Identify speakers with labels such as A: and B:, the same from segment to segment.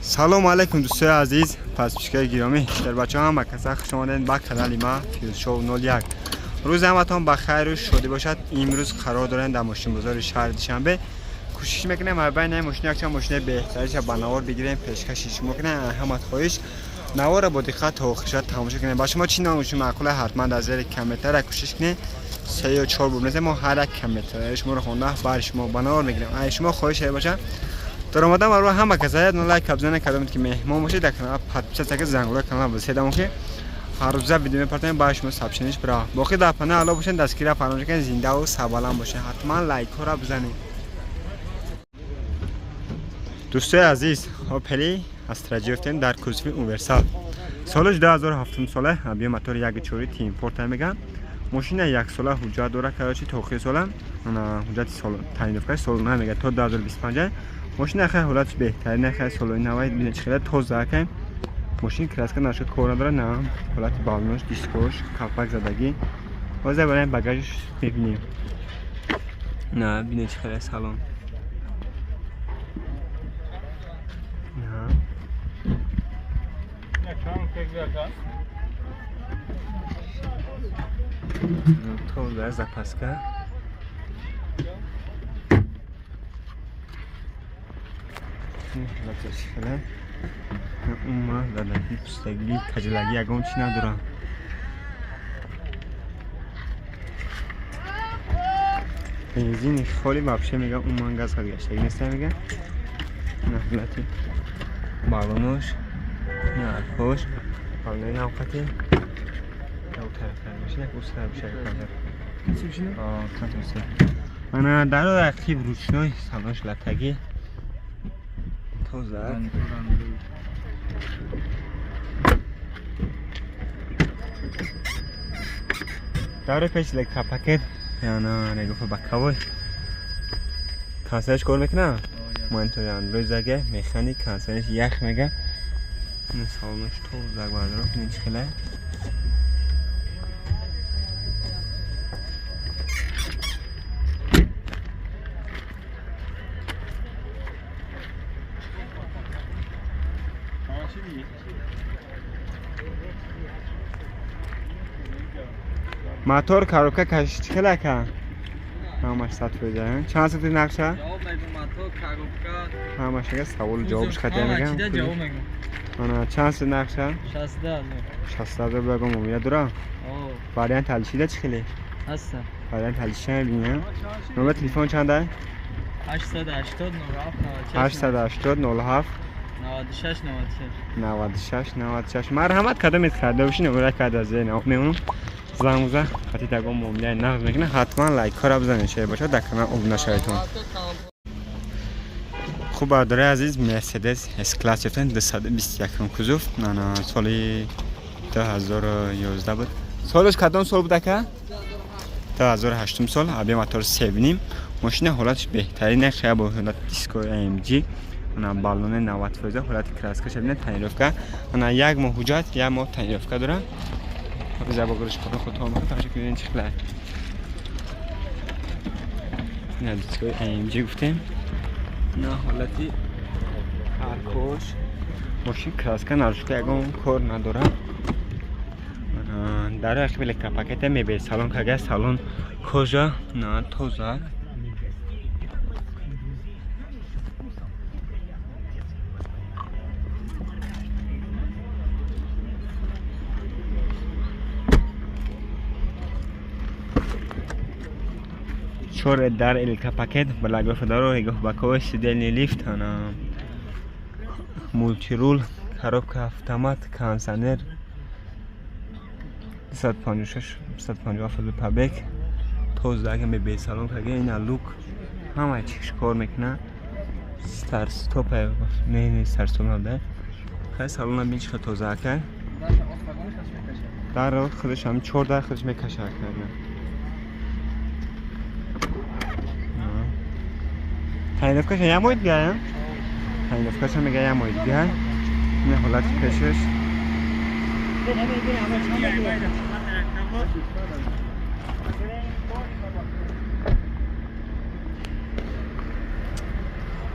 A: سلام علیکم دوستای عزیز، پس پیشکار گرامی در بچه هم مکسه خوش آمدین به کانال ما فیوز شو 01. روز همتون بخیر و شادی باشد. امروز قرار دارن در ماشین بازار شهر دوشنبه کوشش میکنیم ما بین ماشین یک ماشین بهتریش بنوار بگیریم، پیشکشش میکنیم. همت خواهش نوار با دقت تا آخر تماشا کنیم. با شما چی نامشون معقوله حتما از زیر کامنتر کوشش کنید 3 یا 4 ببینید ما هر یک کامنتر شما رو خونده بر شما بنوار میگیریم. ای شما خواهش باشه در اومدم رو همه کسایت نو لایک ابزار کردم که مهمون باشید در کانال پادپچه زنگوله کانال بسیدم که هر روز ویدیو میپرتم باش مو سابسکرایبش برا باقی در پناه علاوه باشین دستگیر فراموش کنید زنده و سلام باشه. حتما لایک ها را بزنید. دوستای عزیز اوپلی استراجی افتیم در کوزفی اونورسال سالش 2007 ساله ابی موتور یک چوری تیم پورت میگن ماشین یک ساله حجت داره کراچی توخی ساله انا حجت سال تعیین سال نمیگه تا 2025 ماشین خیلی حالتش بهترینه. خیلی سالوی نوید بینه چخیله توز داره. ماشین کراسکه نشه کورا داره نه حالت بالونش دیسکوش کلپک زدگی واسه برای بگاژش ببینیم. نه بینه چخیله سالن نه توز داره زپاسکه لطفاً شکلن اما زدگی پستگی کجلگی اگه چی ندارم. بنزین خالی بابشه میگه اون من گاز خالی گشتگی نیست میگه نه لطفی بالونش نه الفاش بالونی نوقتی دو طرف میشه یک اوستر بشه کنده چی بشه؟ کنتوسه انا در اکتیو روشنوی سالنش لطگی توزد داره پیش لکه پاکت یا نه نگفته بکاوی کانسرش کار میکنه مهمتری روز دیگه میخانی کانسرش یخ میگه سالنش توزد بردارم کنین چی خیله موتور کاروکا کش چخله که همش سات بده چند ساعتی نقشه
B: جواب میگم موتور کاروکا
A: همش اگه سوال جوابش خاطر میگم
B: چیده جواب میگم
A: انا چند ساعت نقشه
B: 16000
A: بگم امید دارم
B: اوه
A: variant تلشیده چخله
B: هستم
A: variant تلشیده ببینم نمره تلفن چنده
B: 880
A: 880 07 96 مرحمت کدام کرده باشین نمره کرده از این میمونم زنگوزه خطی تگم ممله نقض میکنه. حتما لایک ها را بزنید شیر باشه در کانال ابنا شایتون. خوب برادر عزیز مرسدس اس کلاس یفتن 221 کوزوف انا سالی 2011 بود. سالش کدام سال بود که 2008 سال ابی موتور 7 ماشین حالتش بهترینه. خیلی با حالت دیسکو ام جی انا بالون 90 فیزه حالت کراسکه شبینه تعیین‌افکا انا یک ماه حجت یک ماه تعیین‌افکا داره. بذار بگوش کنم خودم میخوام تماشا کنین چه خبره. نه دیسکو ام جی گفتیم نه حالتی هرکوش ماشین کراسکه نرشته اگه کار نداره در اخی بله کپاکت میبه سالن که سالن کجا نه توزد چور در الکا پاکت بلاگرف دارو ایگه باکوش دلنی لیفت انا مولتی رول کاروبکا автомат کانسانر 156 150 فل پابک توز داگه می به سالن که این لوک همه چیش کار میکنه. استار استاپ نه استار استاپ نده خیلی سالن بینش خیلی توزه کرد در خودش هم چور در خودش میکشه کرد. تعیین‌افکاش یه ماه دیگه تعیین‌افکاش هم میگه یه ماه دیگه این حالت پیشش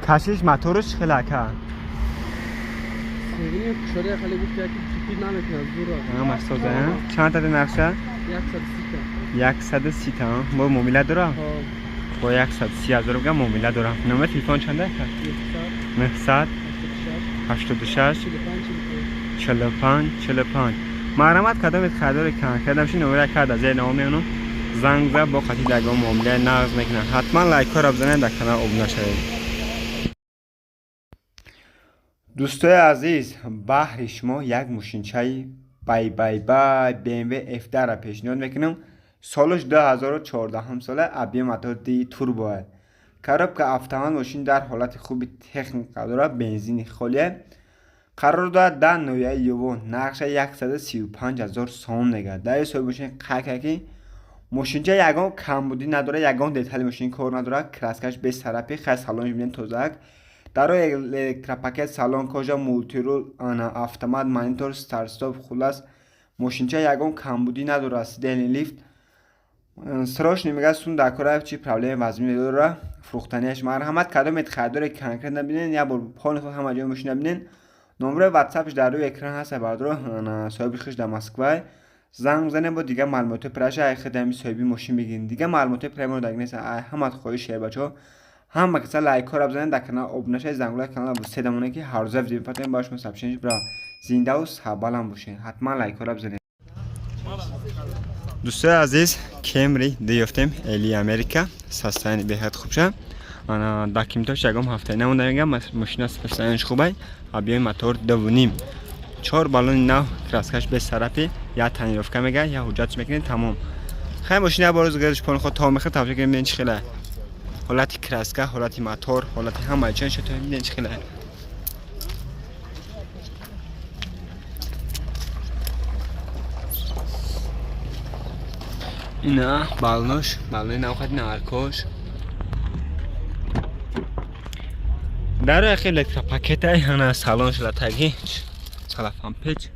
A: کشش موتورش خیلی که
C: ببینید شده خالی گفت که پیپی نمیکنه زورا
A: همش سوزه ها چند تا نقشه 130 تا با مومیله داره با 130,000 بگم مومیله داره نمره تلفن چنده که 900 86 45 مرحمت کدام خریدار کردمش نمره کرد از نامه اونو زنگ زد با خطی دگاه معامله نقض میکنن حتما لایک ها را بزنید در کانال ابونه شوید. دوستای عزیز بحر شما یک ماشینچه بای BMW F10 را پیشنهاد میکنم سالش 2014 هم ساله ابی موتور دی توربو قرار که автомат ماشین در حالت خوبی تکنیک داره بنزین خالیه قرار داد در نوعیه یوون نقشه 135,000 سوم نگه در حساب ماشین قاقاقی ماشینچه یگان کمبودی نداره یگان دیتیل ماشین کار نداره کراسکش به طرفی خاص سالن میبینین توزک در الکتروپاکت سالن کجا مولتی رول آنا автомат مانیتور استارت استاپ خلاص ماشینچه یگان کمبودی نداره سیدنی لیفت سراش نمیگه سون دکوره چی پرابلم وزنی داره فروختنیش مرحمت کدام خریدار کنکرت نبینین یا با پول خود هم جای ماشین نبینین نمره واتساپش در روی اکران هست برادر صاحب خش در مسکو زنگ زنه با دیگه معلومات پرش ای خدمتی صاحبی ماشین بگین دیگه معلومات پرمو داگ نیست همه خواهش شیر بچا هم کسا لایک ها را بزنید در کانال ابونه شید زنگوله کانال با سدمونه که هر روز ویدیو می‌فتیم باش سابسکرایب برا زنده و سبالم باشین حتما لایک ها را بزنید. دوستای عزیز کمری دیافتیم الی امریکا ساستانی بهت خوب شه انا داکیمتاش یگام هفته نمونده میگم ماشین سپستانش خوبه ابیای موتور دوونیم 4 بالون نو کراسکش به طرفی یا تنیرفکه میگه یا حجت میکنین تمام خیلی ماشین باروز گردش پون خود تا میخه توجه کنیم ببین چه خیله حالتی کراسکه حالتی موتور حالتی همه چیز چطور ببین چه خیله اینا بالونش بالون نوخت نارکوش در اخیر الکتروپاکت هنا سالونش لاتگی تلفن پیچ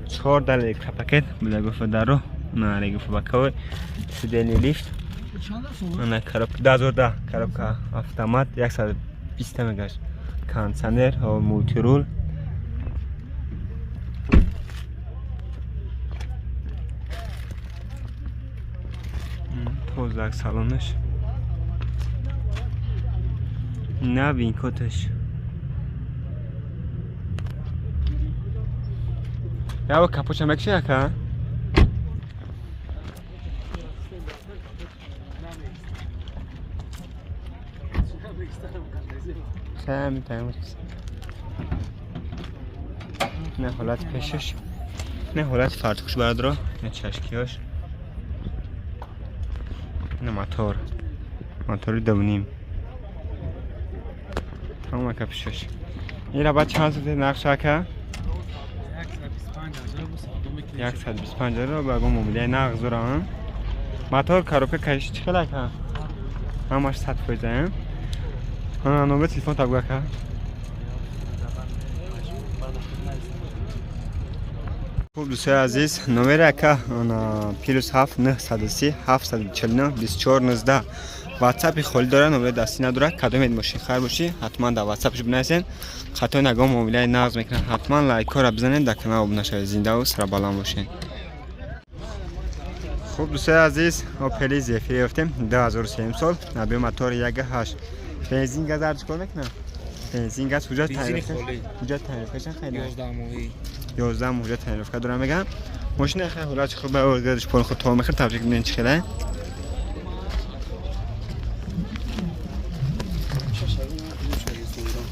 A: چهار در الکتروپاکت بوده گفت درو نه گفت بکوی سیدنی لیفت انا کارب 2010 کارب که автомат 120 میگه کانسنر و مولتی رول توزک سالونش نه وینکوتش یا با کپوچ هم بکشه که خیلی میتونم نه حالت پیشش نه حالت فرتوش برادرها نه چشکیاش نه موتوری دوونیم تمام که پیشش این را باید چند ساعت نقشه که 125,000 رو بگم مومیله نقض رو هم موتور کاروکه کشش چخیله که همش 100 فیزه نمبر تلفن تا که خوب دوستای عزیز نمره که پیروز 7 930 749 24 19 واتساپ خالی داره نمره دستی نداره کدام ماشین خیر باشی حتما در واتساپش بنویسین خطا نگاه موبایل نقض میکنن حتما لایک ها را بزنید در کانال ابونه شوید زنده و سر بالا باشین. خوب دوستای عزیز اوپل زفیر یافتیم 2003 سال ابی موتور 1.8 بنزین گاز ارز کنه نه بنزین گاز حجت تعریفش خیلی 11 ماه حجت تعریف دارم میگم ماشین خیلی حالت خوبه اوردش پول خود تو میخره تبریک میگن چه خیلی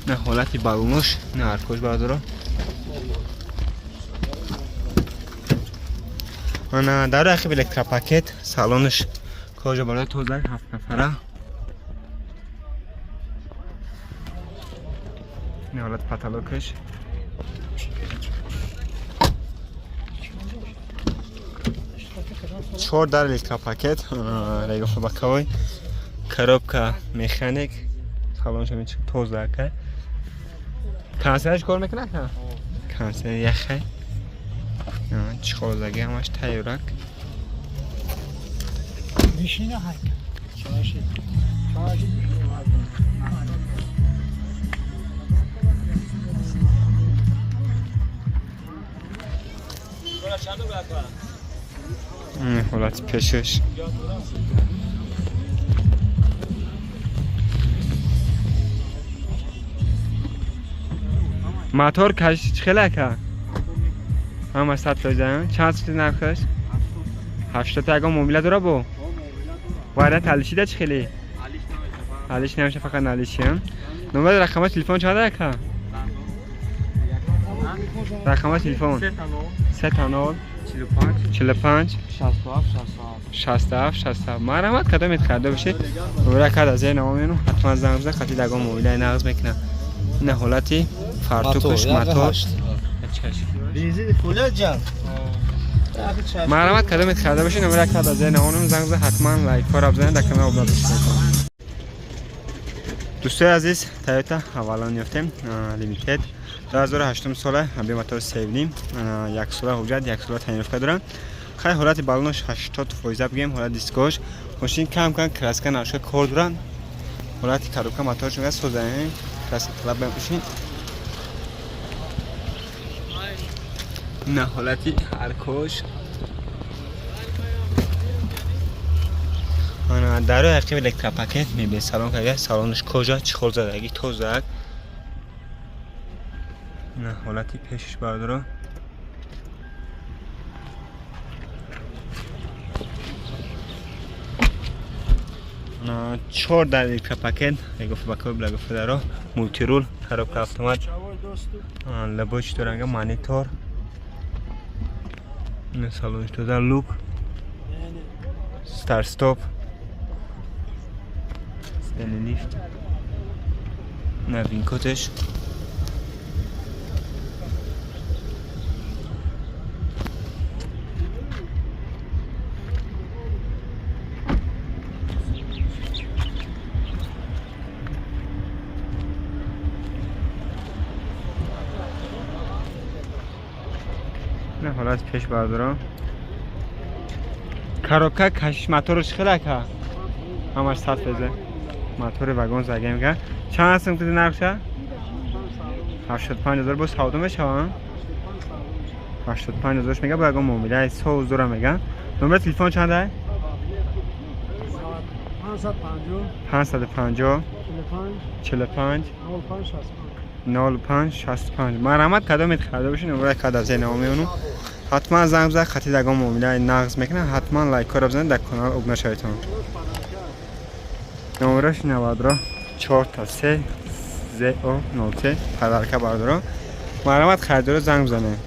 A: نه حالتی بالونش نه ارکوش برادرها انا در اخیر الکتروپاکت سالونش کجا بالا توزک 7 نفره نه حالت پاتالوکش چهار در الکتروپاکت ریگوف بکوی کاروبکا مکانیک سالونش میشه توزک کانسرش کار میکنه که کانسر یخه چخوزگی همش تایورک
D: میشینه های چاشی
A: حالت پیشش موتور کش خیلی که همه 100 تا چند سوت نرخش 80 تا اگه موبیله داره بو وارد تلشیده چه خیلی حالیش نمیشه فقط نالیشی هم نمبر رقم تلفن چنده که رقم تلفن 3 45 67 مرحمت کدام کرده باشه نمره کد از این نامینو حتما زنگ بزن خطی دگاه موبیله نقض میکنه این حالتی فرتوکش موتور
D: ریزی فولاد جان
A: مرحمت کدام کرده باشه نمره کد از این نامینو زنگ بزن حتما لایک کار بزنید در کانال آپلود کنید دوستای عزیز تویوتا اولان یافتیم لیمیتد 2008 ساله ابی موتور سیونیم یک ساله حجت یک ساله تعیین دارن خیلی حالت بالونش 80% بگیم حالت دیسکوش ماشین کم کراسکا نشه کور دارن حالت کاروکا موتورش میگه سوزنه کراسکا طلب بپوشین نه حالتی هرکوش انا درو عقب الکترا پاکت میبینی سالن که سالنش کجا چخور زدگی توز زد نه حالتی پیشش بردارم نه 4 در الکترا پاکت یک فباکو بلا گفته دارو مولتی رول کاروکا اتومات لبوچ دارنگه مانیتور نه سالنش تو در لوک ستار ستاپ لیفت نه وینکوتش نه حالت پیش بردارم کاروکا کشش موتورش خیلی که همش 100 فیزه موتور واگن زگه میگه چند هستم که نرخشه 75000 با سودا میشه 85000 میگه واگن موبیله 100000 میگه نمره تلفن چنده 550 45 05 65 مرحمت کدام کرده باشین نمره کد از نامی اونو حتما زنگ بزن خطی دگاه موبیله نقض میکنه حتما لایک کار بزنید در کانال ابنا شایتون نمرش 94 تا 3 0 0 پدرکه بردارم مرحمت خریدار زنگ بزنه